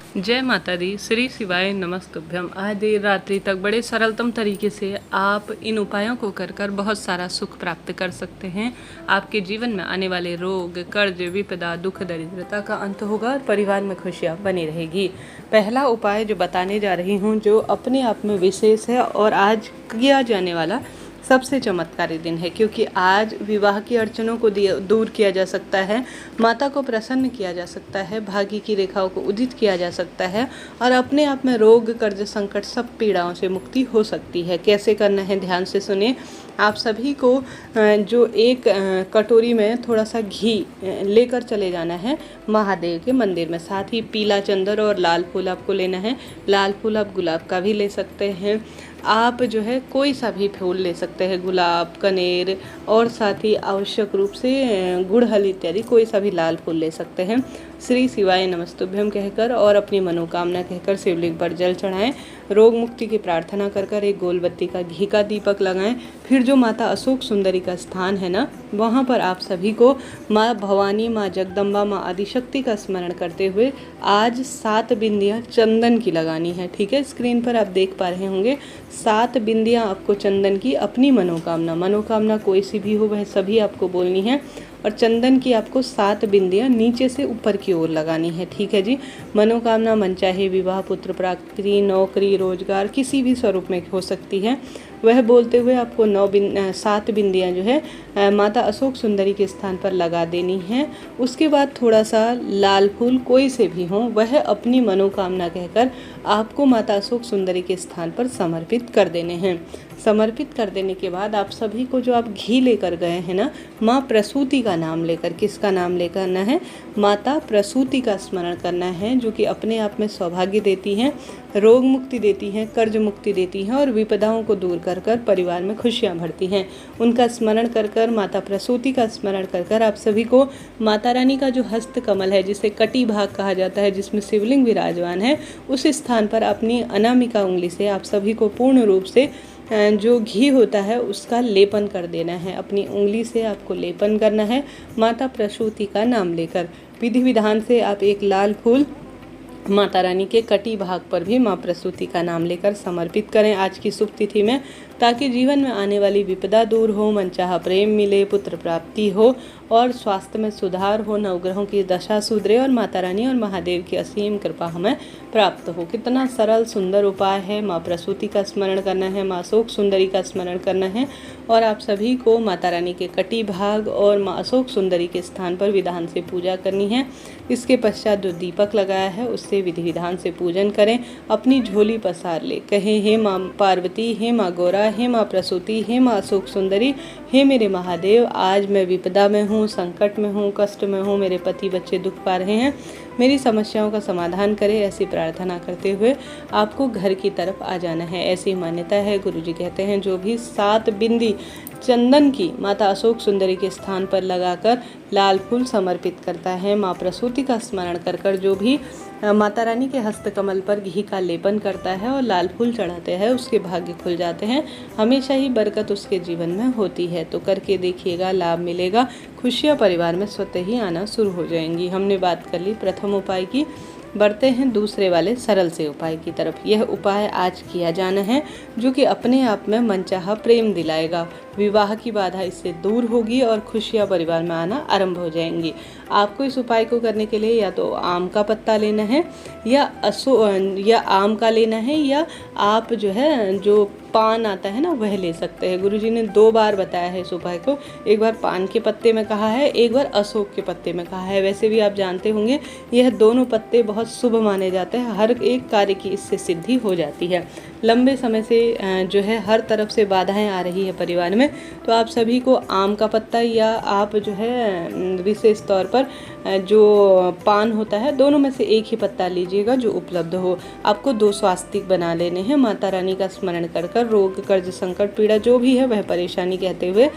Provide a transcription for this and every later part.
जय माता दी। श्री शिवाय नमस्तुभ्यम। आज देर रात्रि तक बड़े सरलतम तरीके से आप इन उपायों को कर कर बहुत सारा सुख प्राप्त कर सकते हैं। आपके जीवन में आने वाले रोग, कर्ज, विपदा, दुख, दरिद्रता का अंत होगा और परिवार में खुशियाँ बनी रहेगी। पहला उपाय जो बताने जा रही हूँ, जो अपने आप में विशेष है और आज किया जाने वाला सबसे चमत्कारी दिन है, क्योंकि आज विवाह की अड़चनों को दूर किया जा सकता है, माता को प्रसन्न किया जा सकता है, भाग्य की रेखाओं को उदित किया जा सकता है और अपने आप में रोग, कर्ज, संकट, सब पीड़ाओं से मुक्ति हो सकती है। कैसे करना है, ध्यान से सुने। आप सभी को जो एक कटोरी में थोड़ा सा घी लेकर चले जाना है महादेव के मंदिर में। साथ ही पीला चंदन और लाल फूल आपको लेना है। लाल फूल आप गुलाब का भी ले सकते हैं, आप जो है कोई सा भी फूल ले सकते हैं, गुलाब, कनेर, और साथ ही आवश्यक रूप से गुड़हल इत्यादि कोई सा भी लाल फूल ले सकते हैं। श्री शिवाय नमस्तुभ्यम कहकर और अपनी मनोकामना कहकर शिवलिंग पर जल चढ़ाएं। रोग मुक्ति की प्रार्थना कर कर एक गोल बत्ती का घी का दीपक लगाएं। फिर जो माता अशोक सुंदरी का स्थान है ना, वहाँ पर आप सभी को माँ भवानी, माँ जगदम्बा, माँ आदिशक्ति का स्मरण करते हुए आज 7 बिंदियाँ चंदन की लगानी है। ठीक है, स्क्रीन पर आप देख पा रहे होंगे 7 बिंदियाँ आपको चंदन की, अपनी मनोकामना कोई सी भी हो वह सभी आपको बोलनी है और चंदन की आपको 7 बिंदियाँ नीचे से ऊपर की ओर लगानी है। ठीक है जी। मनोकामना मनचाहे विवाह, पुत्र प्राप्ति, नौकरी, रोजगार किसी भी स्वरूप में हो सकती है, वह बोलते हुए आपको 7 बिंदियाँ जो है माता अशोक सुंदरी के स्थान पर लगा देनी है। उसके बाद थोड़ा सा लाल फूल कोई से भी हों, वह अपनी मनोकामना कहकर आपको माता अशोक सुंदरी के स्थान पर समर्पित कर देने हैं। समर्पित कर देने के बाद आप सभी को जो आप घी लेकर गए हैं ना, माँ प्रसूति का नाम लेकर, किसका नाम लेकर आना है? माता प्रसूति का स्मरण करना है, जो कि अपने आप में सौभाग्य देती हैं, रोग मुक्ति देती हैं, कर्ज मुक्ति देती हैं और विपदाओं को दूर कर कर परिवार में खुशियाँ भरती हैं। उनका स्मरण कर कर, माता प्रसूति का स्मरण कर कर आप सभी को माता रानी का जो हस्त कमल है, जिसे कटी भाग कहा जाता है, जिसमें शिवलिंग विराजमान है, उस स्थान पर अपनी अनामिका उंगली से आप सभी को पूर्ण रूप से जो घी होता है उसका लेपन कर देना है। अपनी उंगली से आपको लेपन करना है माता प्रसूति का नाम लेकर। विधि विधान से आप एक लाल फूल माता रानी के कटी भाग पर भी माँ प्रसूति का नाम लेकर समर्पित करें आज की शुभ तिथि में, ताकि जीवन में आने वाली विपदा दूर हो, मनचाहा प्रेम मिले, पुत्र प्राप्ति हो और स्वास्थ्य में सुधार हो, नवग्रहों की दशा सुधरे और माता रानी और महादेव की असीम कृपा हमें प्राप्त हो। कितना सरल सुंदर उपाय है। माँ प्रसूति का स्मरण करना है, माँ अशोक सुंदरी का स्मरण करना है और आप सभी को माता रानी के कटी भाग और माँ अशोक सुंदरी के स्थान पर विधान से पूजा करनी है। इसके पश्चात जो दीपक लगाया है उससे विधि विधान से पूजन करें। अपनी झोली पसार ले, कहें हे माँ पार्वती, हे माँ गौरा, हे माँ प्रसूति, हे माँ अशोक सुंदरी, हे मेरे महादेव, आज मैं विपदा में हूँ, संकट में हूँ, कष्ट में हूँ, मेरे पति बच्चे दुख पा रहे हैं, मेरी समस्याओं का समाधान करें। ऐसी प्रार्थना करते हुए आपको घर की तरफ आ जाना है। ऐसी मान्यता है, गुरुजी कहते हैं जो भी 7 बिंदी चंदन की माता अशोक सुंदरी के स्थान पर लगाकर लाल फूल समर्पित करता है, माँ प्रसूति का स्मरण कर कर जो भी माता रानी के हस्तकमल पर घी का लेपन करता है और लाल फूल चढ़ाते हैं, उसके भाग्य खुल जाते हैं, हमेशा ही बरकत उसके जीवन में होती है। तो करके देखिएगा, लाभ मिलेगा, खुशियाँ परिवार में स्वतः ही आना शुरू हो जाएंगी। हमने बात कर ली प्रथम उपाय की, बढ़ते हैं दूसरे वाले सरल से उपाय की तरफ। यह उपाय आज किया जाना है जो कि अपने आप में मनचाहा प्रेम दिलाएगा, विवाह की बाधा इससे दूर होगी और खुशियाँ परिवार में आना आरंभ हो जाएंगी। आपको इस उपाय को करने के लिए या तो आम का पत्ता लेना है या आम का लेना है, या आप जो है जो पान आता है ना वह ले सकते हैं। गुरुजी ने 2 बार बताया है इस उपाय को, एक बार पान के पत्ते में कहा है, एक बार अशोक के पत्ते में कहा है। वैसे भी आप जानते होंगे यह दोनों पत्ते बहुत शुभ माने जाते हैं, हर एक कार्य की इससे सिद्धि हो जाती है। लंबे समय से जो है हर तरफ से बाधाएं आ रही है परिवार में, तो आप सभी को आम का पत्ता या आप जो है विशेष तौर पर जो पान होता है, दोनों में से एक ही पत्ता लीजिएगा जो उपलब्ध हो। आपको 2 स्वास्तिक बना लेने हैं। माता रानी का स्मरण कर कर रोग, कर्ज, संकट, पीड़ा जो भी है वह परेशानी कहते हुए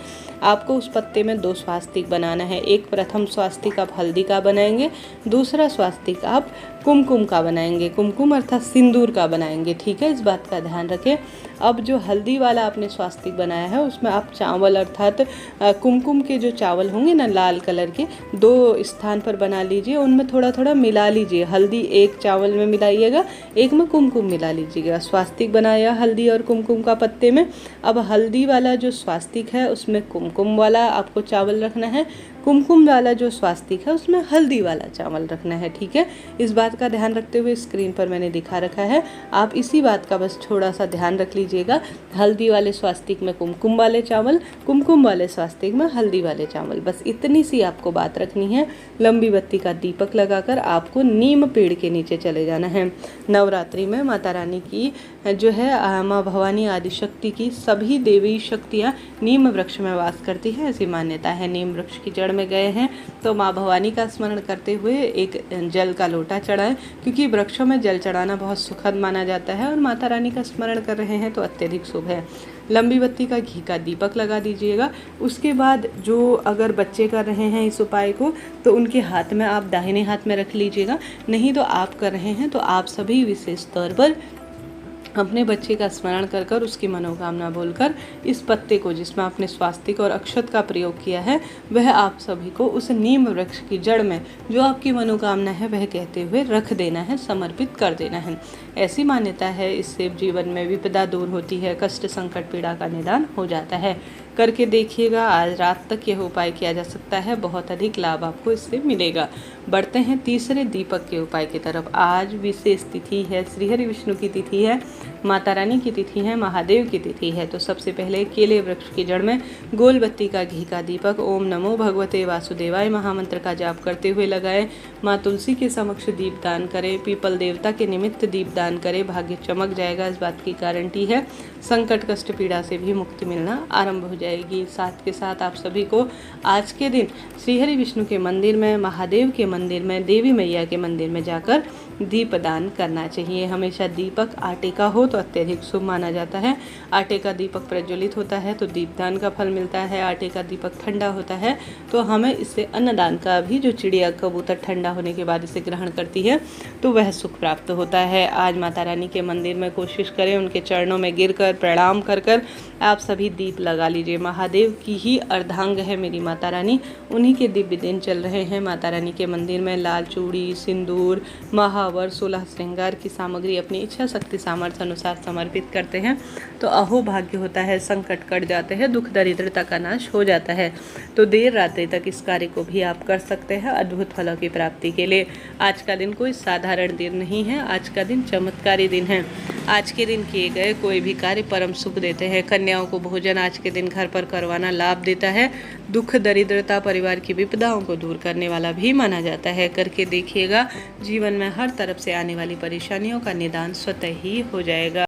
आपको उस पत्ते में 2 स्वास्तिक बनाना है। एक प्रथम स्वास्तिक आप हल्दी का बनाएंगे, दूसरा स्वास्तिक आप कुमकुम का बनाएंगे, कुमकुम अर्थात सिंदूर का बनाएंगे। ठीक है, इस बात का ध्यान रखें। अब जो हल्दी वाला आपने स्वास्तिक बनाया है उसमें आप चावल अर्थात कुमकुम के जो चावल होंगे ना लाल कलर के, 2 स्थान स्थान पर बना लीजिए, उनमें थोड़ा थोड़ा मिला लीजिए। हल्दी एक चावल में मिलाइएगा, एक में कुमकुम मिला लीजिएगा। स्वास्तिक बनाया हल्दी और कुमकुम का पत्ते में। अब हल्दी वाला जो स्वास्तिक है उसमें कुमकुम वाला आपको चावल रखना है, कुमकुम वाला जो स्वास्तिक है उसमें हल्दी वाला चावल रखना है। ठीक है, इस बात का ध्यान रखते हुए स्क्रीन पर मैंने दिखा रखा है, आप इसी बात का बस थोड़ा सा ध्यान रख लीजिएगा। हल्दी वाले स्वास्तिक में कुमकुम वाले चावल, कुमकुम वाले स्वास्तिक में हल्दी वाले चावल, बस इतनी सी आपको बात रखनी है। लंबी बत्ती का दीपक लगाकर आपको नीम पेड़ के नीचे चले जाना है। नवरात्रि में माता रानी की जो है माँ भवानी आदिशक्ति की सभी देवी शक्तियाँ नीम वृक्ष में वास करती है, ऐसी मान्यता है। नीम वृक्ष की जड़ में गए हैं तो माँ भवानी का स्मरण करते हुए एक जल का लोटा चढ़ाएं, क्योंकि वृक्षों में जल चढ़ाना बहुत सुखद माना जाता है और माता रानी का स्मरण कर रहे हैं तो अत्यधिक शुभ है। लंबी बत्ती का घी का दीपक लगा दीजिएगा। उसके बाद जो अगर बच्चे कर रहे हैं इस उपाय को तो उनके हाथ में आप दाहिने हाथ में रख लीजिएगा, नहीं तो आप कर रहे हैं तो आप सभी विशेष तौर पर अपने बच्चे का स्मरण कर कर उसकी मनोकामना बोलकर इस पत्ते को जिसमें आपने स्वास्तिक और अक्षत का प्रयोग किया है वह आप सभी को उस नीम वृक्ष की जड़ में जो आपकी मनोकामना है वह कहते हुए रख देना है, समर्पित कर देना है। ऐसी मान्यता है, इससे जीवन में विपदा दूर होती है, कष्ट संकट पीड़ा का निदान हो जाता है। करके देखिएगा, आज रात तक यह उपाय किया जा सकता है, बहुत अधिक लाभ आपको इससे मिलेगा। बढ़ते हैं तीसरे दीपक के उपाय की तरफ। आज विशेष तिथि है, श्रीहरि विष्णु की तिथि है, माता रानी की तिथि है, महादेव की तिथि है। तो सबसे पहले केले वृक्ष की जड़ में गोल बत्ती का घी का दीपक ओम नमो भगवते वासुदेवाय महामंत्र का जाप करते हुए लगाएं। माँ तुलसी के समक्ष दीपदान करें, पीपल देवता के निमित्त दीपदान करें, भाग्य चमक जाएगा, इस बात की गारंटी है। संकट कष्ट पीड़ा से भी मुक्ति मिलना आरंभ हो जाएगी। साथ के साथ आप सभी को आज के दिन श्रीहरि विष्णु के मंदिर में, महादेव के मंदिर में, देवी मैया के मंदिर में जाकर दीपदान करना चाहिए। हमेशा दीपक आटे का हो तो अत्यधिक शुभ माना जाता है। आटे का दीपक प्रज्वलित होता है तो दीपदान का फल मिलता है। आटे का दीपक ठंडा होता है तो हमें इससे अन्नदान का भी, जो चिड़िया कबूतर ठंडा होने के बाद इसे ग्रहण करती है तो वह सुख प्राप्त होता है। आज माता रानी के मंदिर में कोशिश करें, उनके चरणों में गिरकर प्रणाम कर कर आप सभी दीप लगा लीजिए। महादेव की ही अर्धांग है मेरी माता रानी, उन्हीं के दिव्य दिन चल रहे हैं। माता रानी के मंदिर में लाल चूड़ी, सिंदूर, महावर, 16 श्रृंगार की सामग्री अपनी इच्छा शक्ति सामर्थ्य अनुसार समर्पित करते हैं तो अहो भाग्य होता है, संकट कट जाते हैं, दुख दरिद्रता का नाश हो जाता है। तो देर रात्रि तक इस कार्य को भी आप कर सकते हैं अद्भुत फलों की प्राप्ति के लिए। आज का दिन कोई साधारण दिन नहीं है, आज का दिन चमत्कारी दिन है। आज के दिन किए गए कोई भी कार्य परम सुख देते हैं। कन्याओं को भोजन आज के दिन घर पर करवाना लाभ देता है। दुख दरिद्रता परिवार की विपदाओं को दूर करने वाला भी माना जाता है। करके देखिएगा, जीवन में हर तरफ से आने वाली परेशानियों का निदान स्वतः ही हो जाएगा।